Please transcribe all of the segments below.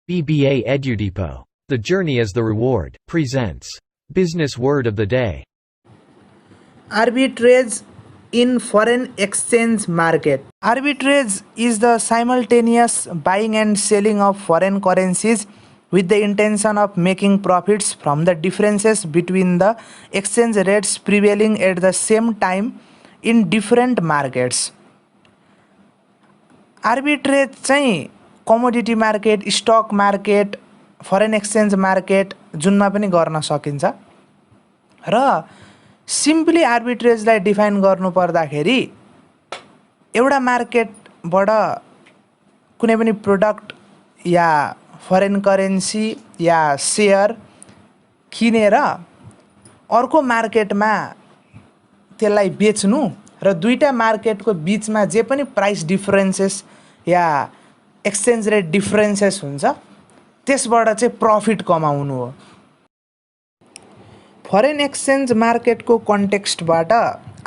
BBA EduDepot. The Journey is the Reward presents Business Word of the Day. Arbitrage in foreign exchange market. Arbitrage is the simultaneous buying and selling of foreign currencies with the intention of making profits from the differences between the exchange rates prevailing at the same time in different markets. Arbitrage चाहिँ commodity market, stock market, foreign exchange market जुनमा पनि गर्न सकिन्छ र simply आर्बिट्रेजलाई define गर्नु पर्दाखेरि एउटा मार्केटबाट कुनै पनि प्रोडक्ट या फरेन करेन्सी या सेयर किनेर अर्को मार्केटमा त्यसलाई बेच्नु र दुईटा मार्केटको बीचमा जे पनि प्राइस डिफरेन्सेस या एक्सचेन्ज रेट डिफरेन्सेस हुन्छ त्यसबाट चाहिँ प्रफिट कमाउनु हो। फरेन एक्सचेन्ज मार्केटको कन्टेक्स्टबाट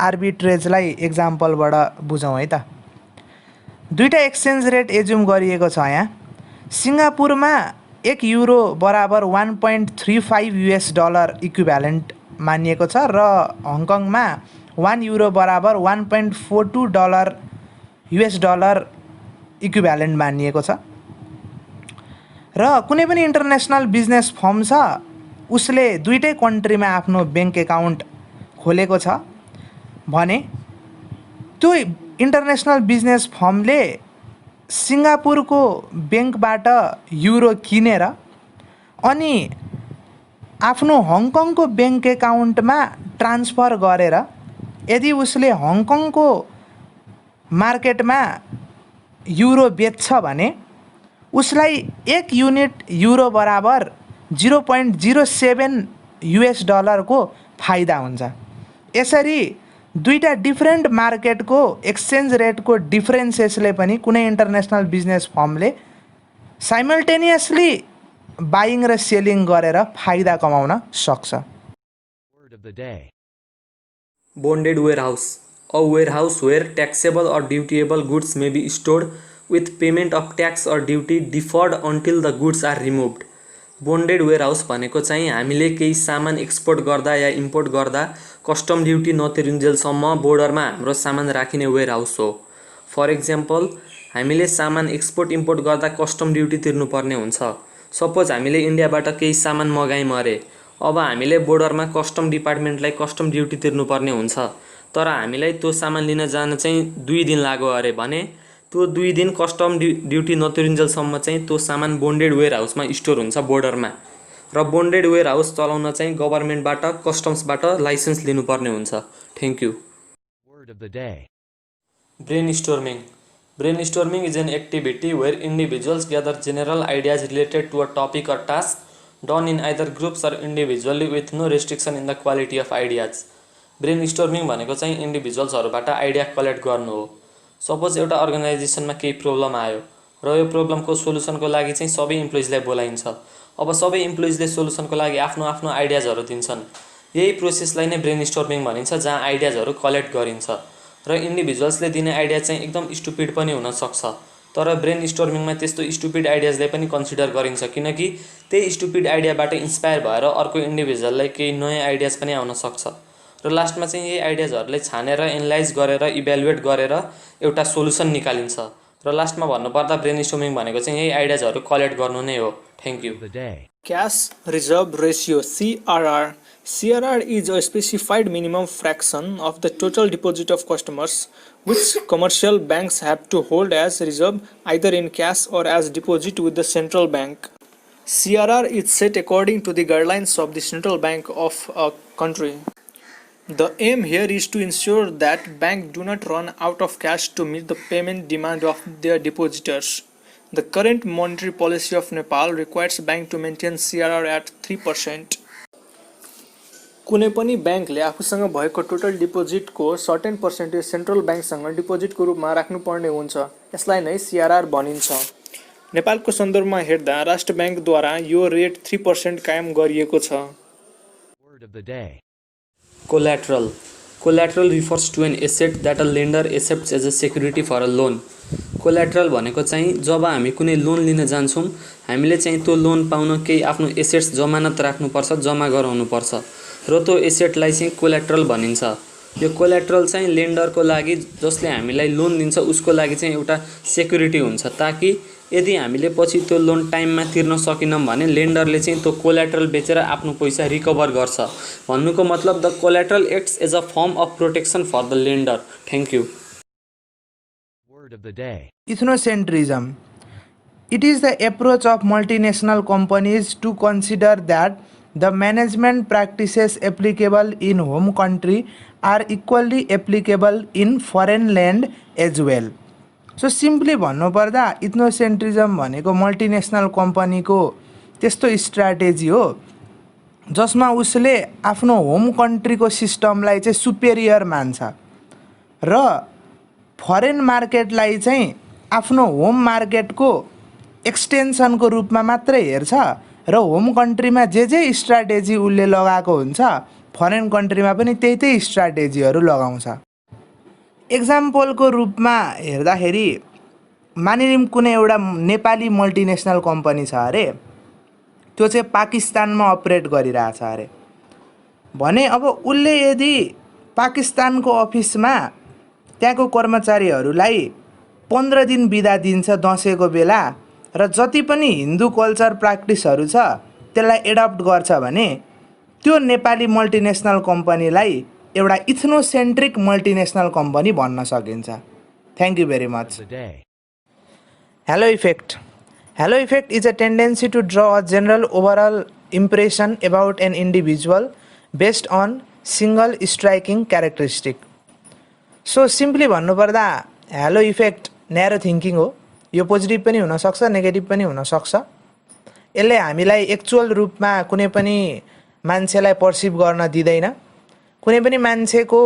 आर्बिट्रेजलाई एक्जाम्पलबाट बुझौँ है त। दुईटा एक्सचेन्ज रेट एज्युम गरिएको छ। यहाँ सिङ्गापुरमा 1 युरो बराबर 1.35 US डलर इक्विभ्यालेन्ट मानिएको छ र हङकङमा 1 युरो बराबर 1.42 डलर US डलर इक्विभ्यालेन्ट मानिएको छ र कुनै पनि इन्टरनेसनल बिजनेस फर्म छ, उसले दुईटै कन्ट्रीमा आफ्नो ब्याङ्क एकाउन्ट खोलेको छ भने त्यो इन्टरनेसनल बिजनेस फर्मले सिङ्गापुरको ब्याङ्कबाट युरो किनेर अनि आफ्नो हङकङको ब्याङ्क एकाउन्टमा ट्रान्सफर गरेर यदि उसले हङकङको मार्केटमा युरो बेच्छ भने उसलाई 1 युनिट युरो बराबर 0.07 US डलरको फाइदा हुन्छ। यसरी दुईटा डिफरेन्ट मार्केटको एक्सचेन्ज रेटको डिफरेन्सेसले पनि कुनै इन्टरनेसनल बिजनेस फर्मले साइमल्टेनियसली बाइङ र सेलिङ गरेर फाइदा कमाउन सक्छ। Word of the Day. Bonded warehouse. A warehouse where taxable or dutiable goods may be stored with payment of tax or duty deferred until the goods are removed. Bonded warehouse भनेको चाहिँ हामीले केही सामान export गर्दा या import गर्दा custom duty नतिरुन्जेलसम्म बोर्डरमा हाम्रो सामान राखिने वेयरहाउस हो। फर एक्जाम्पल, हामीले सामान एक्सपोर्ट इम्पोर्ट गर्दा कस्टम ड्युटी तिर्नुपर्ने हुन्छ। सपोज हामीले इन्डियाबाट केही सामान मगायौँ अरे, अब हामीले बोर्डरमा कस्टम डिपार्टमेन्टलाई कस्टम ड्युटी तिर्नुपर्ने हुन्छ, तर हामीलाई त्यो सामान लिन जान चाहिँ 2 दिन लाग्यो अरे भने त्यो 2 दिन कस्टम ड्युटी नतिरुन्जेलसम्म चाहिँ त्यो सामान बोन्डेड वेयरहाउसमा स्टोर हुन्छ बोर्डरमा र बोन्डेड वेयरहाउस चलाउन चाहिँ गभर्नमेन्टबाट कस्टम्सबाट लाइसेन्स लिनुपर्ने हुन्छ। Thank you. Word of the Day. Brainstorming. Brainstorming is an activity where individuals gather general ideas related to a topic or task, done in either groups or individually with no restriction in the quality of ideas. Brainstorming भनेको चाहिँ इन्डिभिजुअल्सहरूबाट idea collect गर्नु हो। Suppose एउटा अर्गनाइजेसनमा केही problem आयो र यो प्रब्लमको सोलुसनको लागि चाहिँ सबै इम्प्लोइजलाई बोलाइन्छ। अब सबै इम्प्लोइजले सोलुसनको लागि आफ्नो आफ्नो आइडियाजहरू दिन्छन्। यही प्रोसेसलाई नै ब्रेनस्टर्मिङ भनिन्छ, जहाँ आइडियाजहरू कलेक्ट गरिन्छ र इन्डिभिजुअल्सले दिने आइडिया चाहिँ एकदम स्टुपिड पनि हुन सक्छ, तर ब्रेनस्टर्मिङमा त्यस्तो स्टुपिड आइडियाजलाई पनि कन्सिडर गरिन्छ किनकि त्यही स्टुपिड आइडियाबाट इन्स्पायर भएर अर्को इन्डिभिजुअललाई केही नयाँ आइडियाज पनि आउन सक्छ र लास्टमा चाहिँ यही आइडियाजहरूलाई छानेर एनालाइज गरेर इभ्यालुएट गरेर एउटा सोलुसन निकालिन्छ र लास्टमा भन्नुपर्दा ब्रेनस्टर्मिङ भनेको चाहिँ यही आइडियाजहरू कलेक्ट गर्नु नै हो। Thank you. Cash Reserve Ratio (CRR). CRR is a specified minimum fraction of the total deposit of customers which commercial banks have to hold as reserve either in cash or as deposit with the central bank. CRR is set according to the guidelines of the central bank of a country. The aim here is to ensure that banks do not run out of cash to meet the payment demand of their depositors. The current monetary policy of Nepal requires bank to maintain CRR at 3%. कुनै पनि ब्याङ्कले आफूसँग भएको total डिपोजिटको certain percentage central ब्याङ्कसँग डिपोजिटको रूपमा राख्नुपर्ने हुन्छ। यसलाई नै CRR भनिन्छ। नेपालको सन्दर्भमा हेर्दा राष्ट्र ब्याङ्कद्वारा यो रेट 3% कायम गरिएको छ। Word of the Day. Collateral. Collateral refers to an asset that a lender accepts as a security for a loan. Collateral भनेको चाहिँ जब हामी कुनै लोन लिन जान्छौँ हामीले चाहिँ त्यो लोन पाउन केही आफ्नो एसेट्स जमानत राख्नुपर्छ, जम्मा गराउनुपर्छ र त्यो एसेटलाई चाहिँ कोल्याट्रल भनिन्छ। यो कोल्याट्रल चाहिँ लेन्डरको लागि, जसले हामीलाई लोन दिन्छ उसको लागि चाहिँ एउटा सेक्युरिटी हुन्छ, ताकि यदि हामीले पछि त्यो लोन टाइममा तिर्न सकेनौँ भने लेन्डरले चाहिँ त्यो कोल्याट्रल बेचेर आफ्नो पैसा रिकभर गर्छ। भन्नुको मतलब the collateral acts as a firm of protection for the lender. Thank you. Word of the day. Ethnocentrism. It is the approach of multinational companies to consider that the management practices applicable in home country are equally applicable in foreign land as well. So simply भन्नुपर्दा इथ्नोसेन्ट्रिजम भनेको multinational कम्पनीको त्यस्तो strategy हो जसमा उसले आफ्नो home कन्ट्रीको सिस्टमलाई चाहिँ superior मान्छ र फरेन मार्केटलाई चाहिँ आफ्नो होम मार्केटको एक्सटेन्सनको रूपमा मात्रै हेर्छ र होम कन्ट्रीमा जे स्ट्राटेजी उसले लगाएको हुन्छ फरेन कन्ट्रीमा पनि त्यही स्ट्राटेजीहरू लगाउँछ। एक्जाम्पलको रूपमा हेर्दाखेरि मानिलिउँ कुनै एउटा नेपाली मल्टिनेसनल कम्पनी छ अरे, त्यो चाहिँ पाकिस्तानमा अपरेट गरिरहेछ अरे भने अब उसले यदि पाकिस्तानको अफिसमा त्यहाँको कर्मचारीहरूलाई 15 दिन बिदा दिन्छ दसैँको बेला र जति पनि हिन्दू कल्चर प्र्याक्टिसहरू छ त्यसलाई एडप्ट गर्छ भने त्यो नेपाली मल्टिनेसनल कम्पनीलाई एउटा इथ्नोसेन्ट्रिक मल्टिनेसनल कम्पनी भन्न सकिन्छ। Thank you very much. The day. Halo effect. Halo effect is a tendency to draw a general overall impression about an individual based on single striking characteristic. So simply भन्नुपर्दा hello effect narrow thinking हो। यो positive पनि हुनसक्छ, negative पनि हुनसक्छ। यसले हामीलाई actual रूपमा कुनै पनि मान्छेलाई पर्सिभ गर्न दिँदैन। कुनै पनि मान्छेको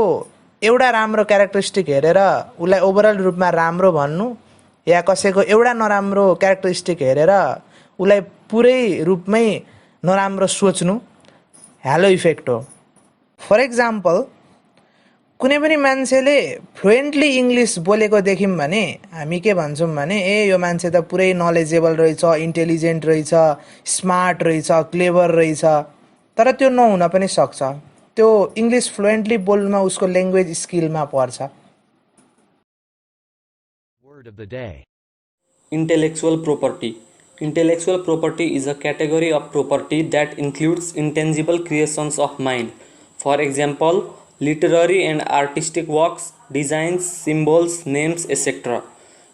एउटा राम्रो क्यारेक्टरिस्टिक हेरेर उसलाई ओभरअल रूपमा राम्रो भन्नु या कसैको एउटा नराम्रो क्यारेक्टरिस्टिक हेरेर उसलाई पुरै रूपमै नराम्रो सोच्नु हेलो इफेक्ट हो। फर एक्जाम्पल कुनै पनि मान्छेले फ्लुएन्टली इङ्ग्लिस बोलेको देख्यौँ भने हामी के भन्छौँ भने यो मान्छे त पुरै नलेजेबल रहेछ, इन्टेलिजेन्ट रहेछ, स्मार्ट रहेछ, क्लेभर रहेछ। तर त्यो नहुन पनि सक्छ, त्यो इङ्ग्लिस फ्लुएन्टली बोल्नुमा उसको ल्याङ्ग्वेज स्किलमा पर्छ। Word of the day. Intellectual property. Intellectual property is a category of property that includes intangible creations of mind. For example, literary and artistic works, designs, symbols, names, etc.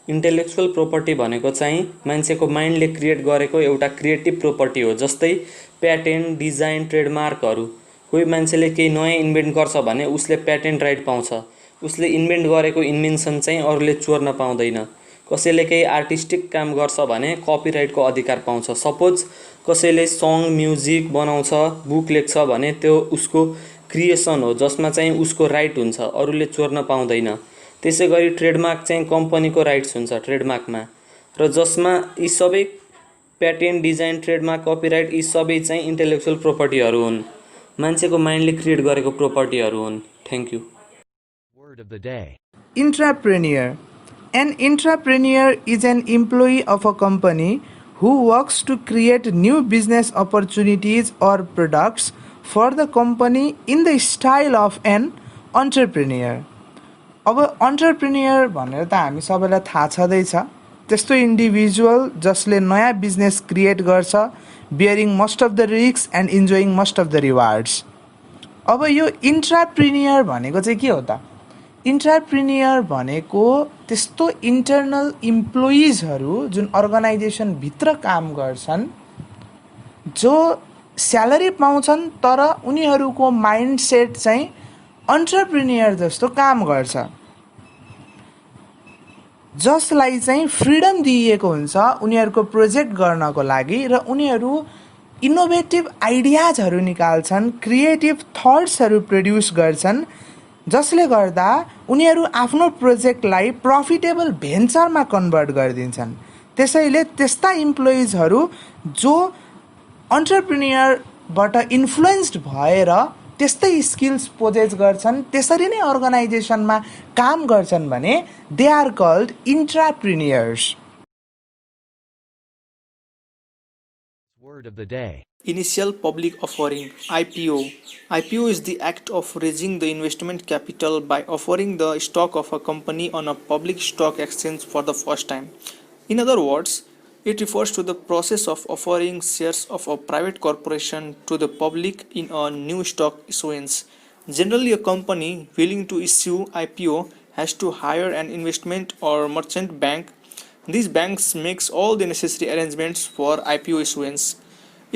Intellectual property भनेको चाहिँ मान्छेको माइन्डले create गरेको एउटा creative property हो। जस्तै patent, design, ट्रेडमार्कहरू। कोही मान्छेले केही नयाँ इन्भेन्ट गर्छ भने उसले प्याटेन्ट राइट पाउँछ। उसले इन्भेन्ट गरेको इन्भेन्सन चाहिँ अरूले चोर्न पाउँदैन। कसैले केही आर्टिस्टिक काम गर्छ भने कपिराइटको अधिकार पाउँछ। सपोज कसैले सङ, म्युजिक बनाउँछ, बुक लेख्छ भने त्यो उसको क्रिएसन हो जसमा चाहिँ उसको राइट हुन्छ, अरूले चोर्न पाउँदैन। त्यसै गरी ट्रेडमार्क चाहिँ कम्पनीको राइट्स हुन्छ ट्रेडमार्कमा, र जसमा यी सबै प्याटेन्ट, डिजाइन, ट्रेडमार्क, कपिराइट यी सबै चाहिँ इन्टेलेक्चुअल प्रोपर्टीहरू हुन्, मान्छेको माइन्डले क्रिएट गरेको प्रोपर्टीहरू हुन्। Thank you. Word of the day. Intrapreneur. An intrapreneur is an employee of a company who works to create new business opportunities or products for the company in the style of an entrepreneur. अब entrepreneur भनेर त हामी सबैलाई थाहा छँदैछ, त्यस्तो individual जसले नयाँ बिजनेस क्रिएट गर्छ, bearing most of the risk and enjoying most of the rewards. अब यो इन्ट्राप्रेन्योर भनेको चाहिँ के हो त? इन्ट्राप्रेन्योर भनेको त्यस्तो इन्टरनल इम्प्लोइजहरू जुन अर्गनाइजेसनभित्र काम गर्छन्, जो स्यालेरी पाउँछन् तर उनीहरूको माइन्डसेट चाहिँ अन्टरप्रेन्योर जस्तो काम गर्छ, जसलाई चाहिँ फ्रिडम दिइएको हुन्छ उनीहरूको प्रोजेक्ट गर्नको लागि र उनीहरू इनोभेटिभ आइडियाजहरू निकाल्छन्, क्रिएटिभ थट्सहरू प्रड्युस गर्छन्, जसले गर्दा उनीहरू आफ्नो प्रोजेक्टलाई प्रफिटेबल भेन्चरमा कन्भर्ट गरिदिन्छन्। त्यसैले त्यस्ता इम्प्लोइजहरू जो अन्टरप्रेन्योरबाट इन्फ्लुएन्स्ड भएर त्यस्तै स्किल्स पोजेस गर्छन्, त्यसरी नै अर्गनाइजेसनमा काम गर्छन् भने they are called intrapreneurs. Word of the day. Initial public offering (IPO). IPO is the act of raising the investment capital by offering the stock of a company on a public stock exchange for the first time. In other words, it refers to the process of offering shares of a private corporation to the public in a new stock issuance. Generally, a company willing to issue IPO has to hire an investment or merchant bank. These banks makes all the necessary arrangements for IPO issuance.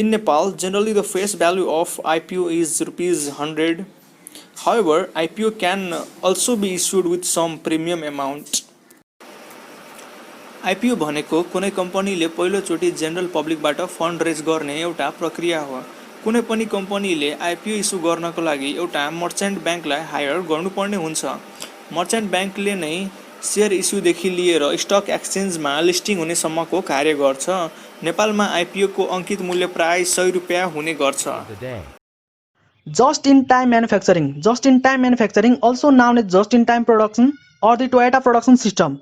In Nepal, generally the face value of IPO is rupees 100. However, IPO can also be issued with some premium amount. IPO भनेको कुनै कम्पनीले पहिलोचोटि general पब्लिकबाट fund raise गर्ने एउटा प्रक्रिया हो। कुनै पनि कम्पनीले IPO इस्यु गर्नको लागि एउटा मर्चेन्ट ब्याङ्कलाई हायर गर्नुपर्ने हुन्छ। मर्चेन्ट ब्याङ्कले नै सेयर इस्युदेखि लिएर स्टक एक्सचेन्जमा लिस्टिङ हुनेसम्मको कार्य गर्छ। नेपालमा IPO को अंकित मूल्य प्राय 100 रुपैयाँ हुने गर्छ। The day. Just-in-time manufacturing. Just-in-time manufacturing, also known as just-in-time production or the Toyota production system.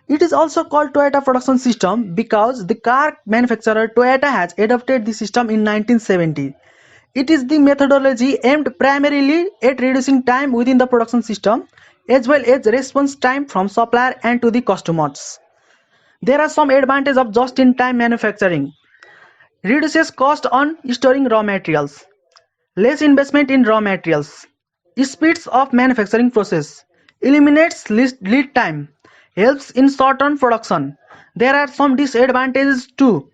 It is also called Toyota production system because the car manufacturer Toyota has adopted the system in 1970. It is the methodology aimed primarily at reducing time within the production system as well as response time from supplier and to the customers. There are some advantages of just-in-time manufacturing. Reduces cost on storing raw materials. Less investment in raw materials. Speeds of manufacturing process. Eliminates lead time. Helps in short-term production. There are some disadvantages too.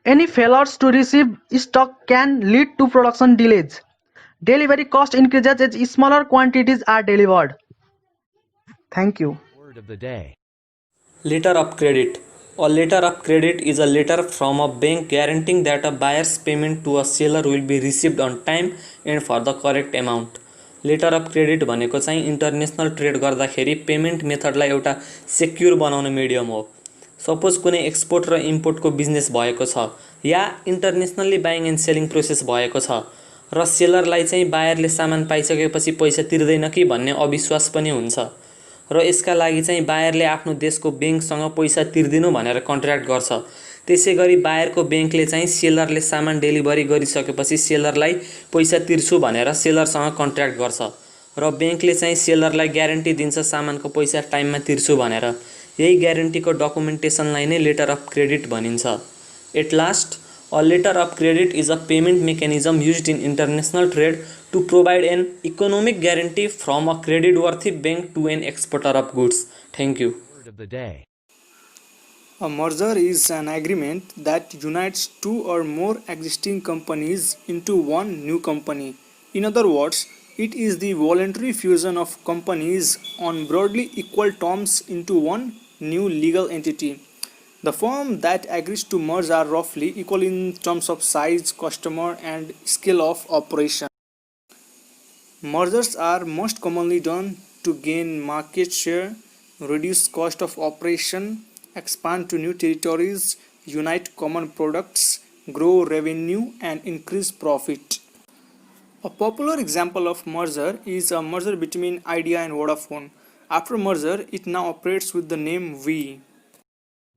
Any failures to receive stock can lead to production delays. Delivery cost increases as smaller quantities are delivered. Thank you. Word of the day. Letter of credit. A letter of credit is a letter from a bank guaranteeing that a buyer's payment to a seller will be received on time and for the correct amount. Letter of credit भनेको चाहिँ international trade गर्दाखेरि payment मेथडलाई एउटा secure बनाउने medium हो। Suppose कुनै export र इम्पोर्टको business भएको छ या internationally buying and selling process भएको छ र सेलरलाई चाहिँ बायरले सामान पाइसकेपछि पैसा तिर्दैन कि भन्ने अविश्वास पनि हुन्छ र यसका लागि चाहिँ बायरले आफ्नो देशको बैंकसँग पैसा तिर्दिनु भनेर कन्ट्र्याक्ट गर्छ। त्यसैगरी बायरको बैंकले चाहिँ सेलरले सामान डेलिभरी गरिसकेपछि सेलरलाई पैसा तिर्छु भनेर सेलरसँग कन्ट्र्याक्ट गर्छ र बैंकले चाहिँ सेलरलाई ग्यारेन्टी दिन्छ सामानको पैसा टाइममा तिर्छु भनेर। यही ग्यारेन्टीको डकुमेन्टेसनलाई नै लेटर अफ क्रेडिट भनिन्छ। At last, a letter of credit is a payment mechanism used in international trade to provide an economic guarantee from a credit-worthy bank to an exporter of goods. Thank you. Word of the day. A merger is an agreement that unites two or more existing companies into one new company. In other words, it is the voluntary fusion of companies on broadly equal terms into one new legal entity. The firm that agrees to merge are roughly equal in terms of size, customer, and scale of operation. Mergers are most commonly done to gain market share, reduce cost of operation, expand to new territories, unite common products, grow revenue, and increase profit. A popular example of merger is a merger between Idea and Vodafone. After merger, it now operates with the name Vi.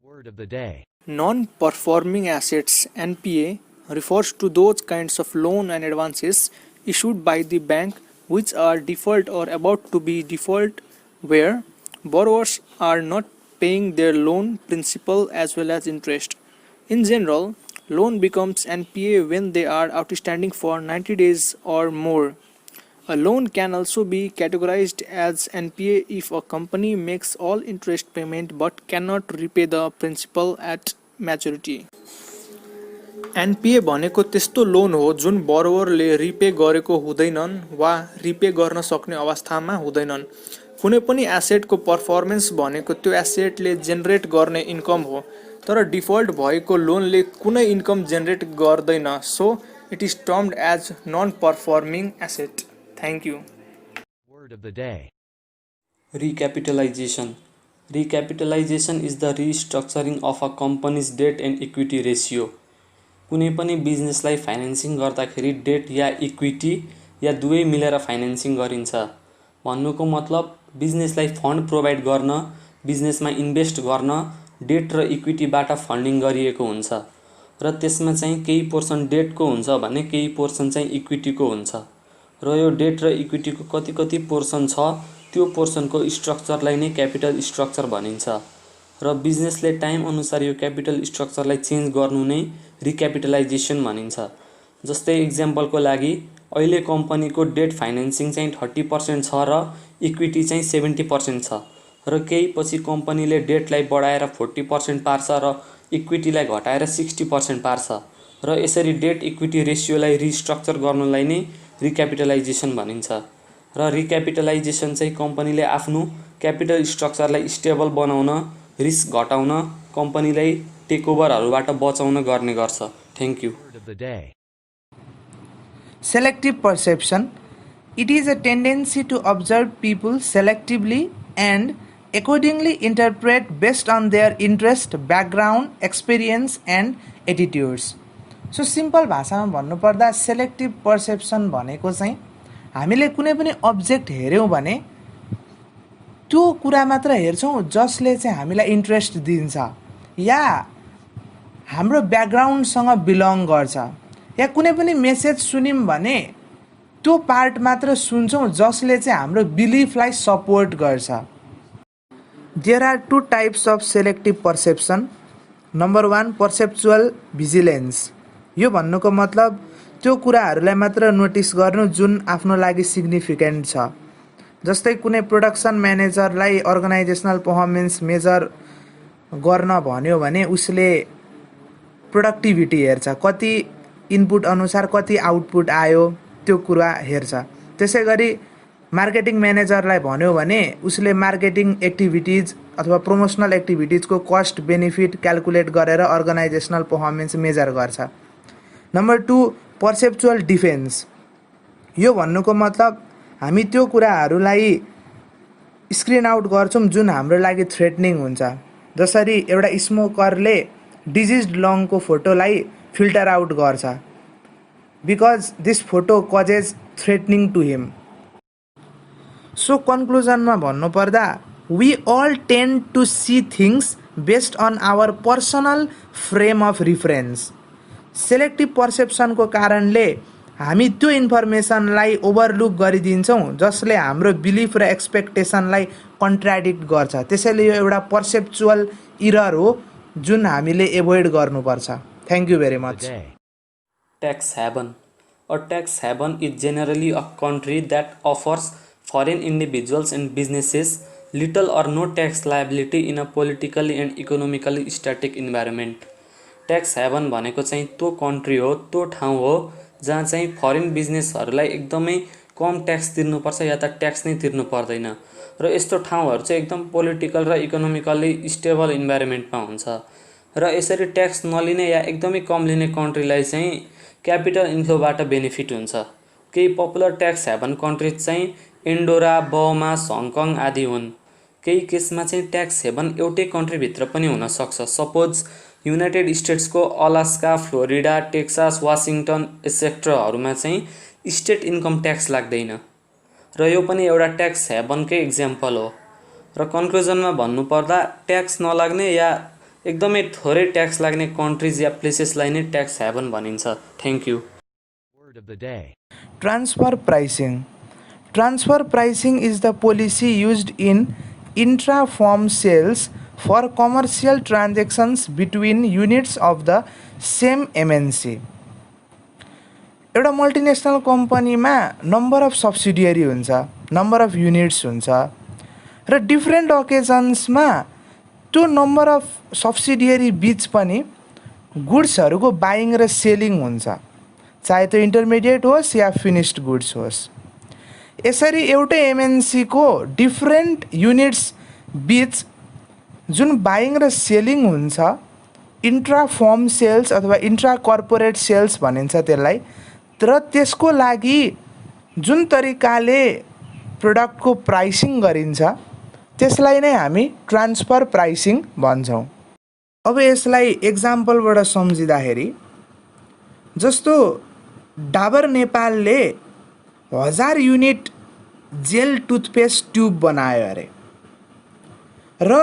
Word of the day. Non-performing assets (NPA) refers to those kinds of loan and advances issued by the bank which are default or about to be default, where borrowers are not paying their loan principal as well as interest. In general, loan becomes NPA when they are outstanding for 90 days or more. A loan can also be categorized as NPA if a company makes all interest payment but cannot repay the principal at maturity. NPA भनेको त्यस्तो loan हो जुन बोरोवरले repay गरेको हुँदैनन् वा repay गर्न सक्ने अवस्थामा हुँदैनन्। कुनै पनि एसेटको पर्फर्मेन्स भनेको त्यो एसेटले जेनेरेट गर्ने इन्कम हो, तर डिफल्ट भएको लोनले कुनै इन्कम जेनेरेट गर्दैन, so it is termed as non performing asset. Thank you. Word of the day. Recapitalization. Recapitalization is the restructuring of a company's debt and equity ratio. कुनै पनि बिजनेसलाई financing गर्दाखेरि date या equity या दुवै मिलेर financing गरिन्छ। भन्नुको मतलब बिजनेसलाई fund provide गर्न, बिजनेसमा इन्भेस्ट गर्न डेट र इक्विटीबाट फन्डिङ गरिएको हुन्छ र त्यसमा चाहिँ केही पोर्सन डेटको हुन्छ भने केही पोर्सन चाहिँ इक्विटीको हुन्छ र यो डेट र इक्विटीको कति कति पोर्सन छ त्यो पोर्सनको स्ट्रक्चरलाई नै क्यापिटल स्ट्रक्चर भनिन्छ र बिजनेसले टाइम अनुसार यो क्यापिटल स्ट्रक्चरलाई चेन्ज गर्नु नै रिक्यापिटलाइजेसन भनिन्छ। जस्तै इक्जाम्पलको लागि अहिले कम्पनीको डेट फाइनेन्सिङ चाहिँ 30% छ र इक्विटी चाहिँ 70% छ र केही पछि कम्पनीले डेटलाई बढाएर 40% पार्छ र इक्विटीलाई घटाएर 60% पार्छ र यसरी डेट इक्विटी रेसियोलाई रिस्ट्रक्चर गर्नुलाई नै रिक्यापिटलाइजेसन भनिन्छ र रिक्यापिटलाइजेसन चाहिँ कम्पनीले आफ्नो क्यापिटल स्ट्रक्चरलाई स्टेबल बनाउन, रिस्क घटाउन, कम्पनीलाई टेकओभरहरूबाट बचाउन गर्ने गर्छ। Thank you. Word of the day. Selective perception. It is a tendency to observe people selectively and accordingly interpret based on their interest, background, experience and attitudes. So simple भाषामा भन्नुपर्दा selective perception भनेको चाहिँ हामीले कुनै पनि object हेर्यौँ भने त्यो कुरा मात्र हेर्छौँ जसले चाहिँ हामीलाई इन्ट्रेस्ट दिन्छ या हाम्रो ब्याकग्राउन्डसँग बिलोङ गर्छ, या कुनै पनि मेसेज सुन्यौँ भने त्यो पार्ट मात्र सुन्छौँ जसले चाहिँ हाम्रो बिलिफलाई सपोर्ट गर्छ। There are two types of selective perception. Number 1 perceptual vigilance. यो भन्नुको मतलब त्यो कुराहरूलाई मात्र नोटिस गर्नु जुन आफ्नो लागि सिग्निफिकेन्ट छ। जस्तै कुनै प्रोडक्सन म्यानेजरलाई अर्गनाइजेसनल पर्फर्मेन्स मेजर गर्न भन्यो भने उसले प्रोडक्टिभिटी हेर्छ, कति इनपुट अनुसार कति आउटपुट आयो त्यो कुरा हेर्छ। त्यसै गरी मार्केटिङ म्यानेजरलाई भन्यो भने उसले मार्केटिङ एक्टिभिटिज अथवा प्रमोसनल एक्टिभिटिजको कस्ट बेनिफिट क्याल्कुलेट गरेर अर्गनाइजेसनल पर्फर्मेन्स मेजर गर्छ। Number 2 perceptual defence. यो भन्नुको मतलब हामी त्यो कुराहरूलाई स्क्रिन आउट गर्छौँ जुन हाम्रो लागि थ्रेटनिङ हुन्छ। जसरी एउटा स्मोकरले डिजिज्ड लङको फोटोलाई फिल्टर आउट गर्छ because this photo causes threatening to him. So कन्क्लुजनमा भन्नुपर्दा we all tend to see things based on our personal frame of reference. Selective पर्सेप्सनको कारणले हामी त्यो इन्फर्मेसनलाई ओभरलुक गरिदिन्छौँ जसले हाम्रो बिलिफ र एक्सपेक्टेसनलाई कन्ट्राडिक्ट गर्छ। त्यसैले यो एउटा पर्सेप्चुअल इरर हो जुन हामीले एभोइड गर्नुपर्छ। Thank you very much. Tax haven. A tax haven is generally a country that offers foreign individuals and businesses little or no tax liability in a politically and economically static environment. Tax haven भनेको चाहिँ त्यो country हो, त्यो ठाउँ हो जहाँ चाहिँ foreign बिजनेसहरूलाई एकदमै कम ट्याक्स तिर्नुपर्छ या त ट्याक्स नै तिर्नु पर्दैन र यस्तो ठाउँहरू चाहिँ एकदम पोलिटिकल र इकोनोमिकली स्टेबल इन्भाइरोमेन्टमा हुन्छ र यसरी ट्याक्स नलिने या एकदमै कम लिने कन्ट्रीलाई चाहिँ क्यापिटल इन्फ्लोबाट बेनिफिट हुन्छ। केही पपुलर ट्याक्स हेभन कन्ट्रिज चाहिँ एन्डोरा, बहमास, हङकङ आदि हुन्। केही केसमा चाहिँ ट्याक्स हेभन एउटै कन्ट्रीभित्र पनि हुन सक्छ। सपोज युनाइटेड स्टेट्सको अलास्का, फ्लोरिडा, टेक्सास, वासिङटन एसेक्ट्राहरूमा चाहिँ स्टेट इन्कम ट्याक्स लाग्दैन र यो पनि एउटा ट्याक्स हेभनकै इक्जाम्पल हो। र कन्क्लुजनमा भन्नुपर्दा ट्याक्स नलाग्ने या एकदमै थोरै ट्याक्स लाग्ने कन्ट्रिज या प्लेसेसलाई नै ट्याक्स हेभन भनिन्छ। Thank you. Word of the day. Transfer pricing. Transfer pricing is the policy used in intra-firm sales for commercial transactions between units of the same MNC. एउटा multinational कम्पनीमा number of subsidiary हुन्छ, number of units हुन्छ र different ओकेजन्समा त्यो number of subsidiary बिच पनि गुड्सहरूको buying र selling हुन्छ, चाहे त्यो इन्टरमिडिएट होस् या फिनिस्ड गुड्स होस्। यसरी एउटै एमएनसीको डिफ्रेन्ट युनिट्स बिच जुन बाइङ र सेलिङ हुन्छ इन्ट्रा फर्म सेल्स अथवा इन्ट्रा कर्पोरेट सेल्स भनिन्छ त्यसलाई। तर त्यसको लागि जुन तरिकाले प्रोडक्टको प्राइसिङ गरिन्छ त्यसलाई नै हामी ट्रान्सफर प्राइसिङ भन्छौँ। अब यसलाई एक्जाम्पलबाट सम्झिँदाखेरि जस्तो डाबर नेपालले 1000 युनिट जेल टुथपेस्ट ट्युब बनायो अरे र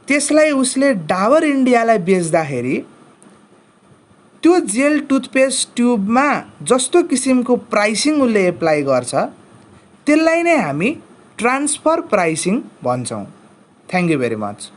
त्यसलाई उसले डाबर इन्डियालाई बेच्दाखेरि त्यो जेल टुथपेस्ट ट्युबमा जस्तो किसिमको प्राइसिङ उसले एप्लाई गर्छ त्यसलाई नै हामी ट्रान्सफर प्राइसिङ भन्छौँ। Thank you very much.